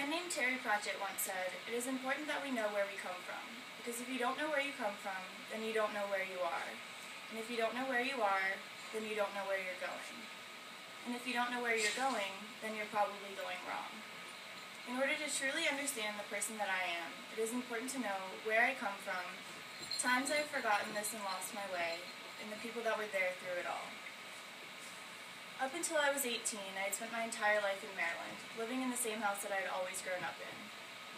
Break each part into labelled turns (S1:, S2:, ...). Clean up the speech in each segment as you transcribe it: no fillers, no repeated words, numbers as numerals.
S1: man named Terry Pratchett once said, "It is important that we know where we come from, because if you don't know where you come from, then you don't know where you are. And if you don't know where you are, then you don't know where you're going. And if you don't know where you're going, then you're probably going wrong." In order to truly understand the person that I am, it is important to know where I come from, times I have forgotten this and lost my way, and the people that were there through it all. Up until I was 18, I had spent my entire life in Maryland, living in the same house that I had always grown up in.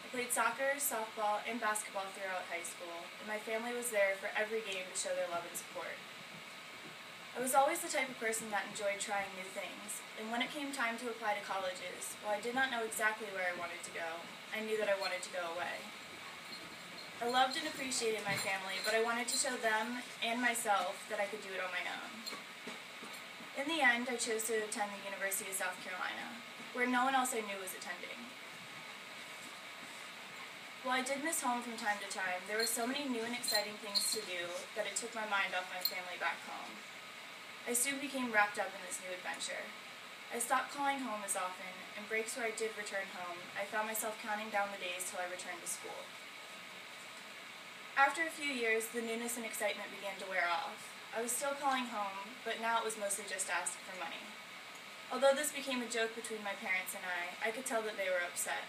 S1: I played soccer, softball, and basketball throughout high school, and my family was there for every game to show their love and support. I was always the type of person that enjoyed trying new things, and when it came time to apply to colleges, while I did not know exactly where I wanted to go, I knew that I wanted to go away. I loved and appreciated my family, but I wanted to show them and myself that I could do it on my own. In the end, I chose to attend the University of South Carolina, where no one else I knew was attending. While I did miss home from time to time, there were so many new and exciting things to do that it took my mind off my family back home. I soon became wrapped up in this new adventure. I stopped calling home as often, and breaks where I did return home, I found myself counting down the days till I returned to school. After a few years, the newness and excitement began to wear off. I was still calling home, but now it was mostly just asking for money. Although this became a joke between my parents and I could tell that they were upset.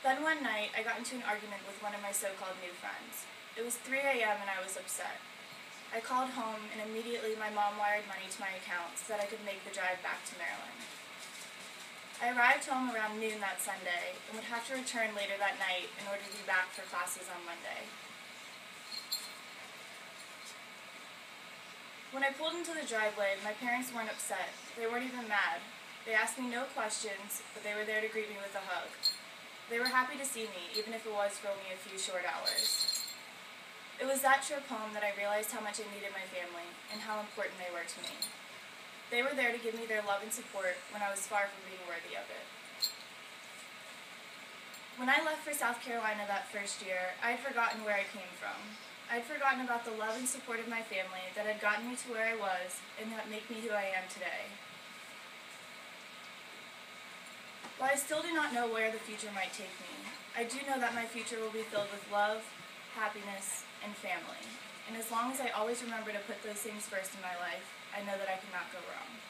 S1: Then one night, I got into an argument with one of my so-called new friends. It was 3 a.m. and I was upset. I called home, and immediately my mom wired money to my account so that I could make the drive back to Maryland. I arrived home around noon that Sunday and would have to return later that night in order to be back for classes on Monday. When I pulled into the driveway, my parents weren't upset. They weren't even mad. They asked me no questions, but they were there to greet me with a hug. They were happy to see me, even if it was for only a few short hours. It was that trip home that I realized how much I needed my family and how important they were to me. They were there to give me their love and support when I was far from being worthy of it. When I left for South Carolina that first year, I had forgotten where I came from. I had forgotten about the love and support of my family that had gotten me to where I was and that make me who I am today. While I still do not know where the future might take me, I do know that my future will be filled with love, happiness, and family. And as long as I always remember to put those things first in my life, I know that I cannot go wrong.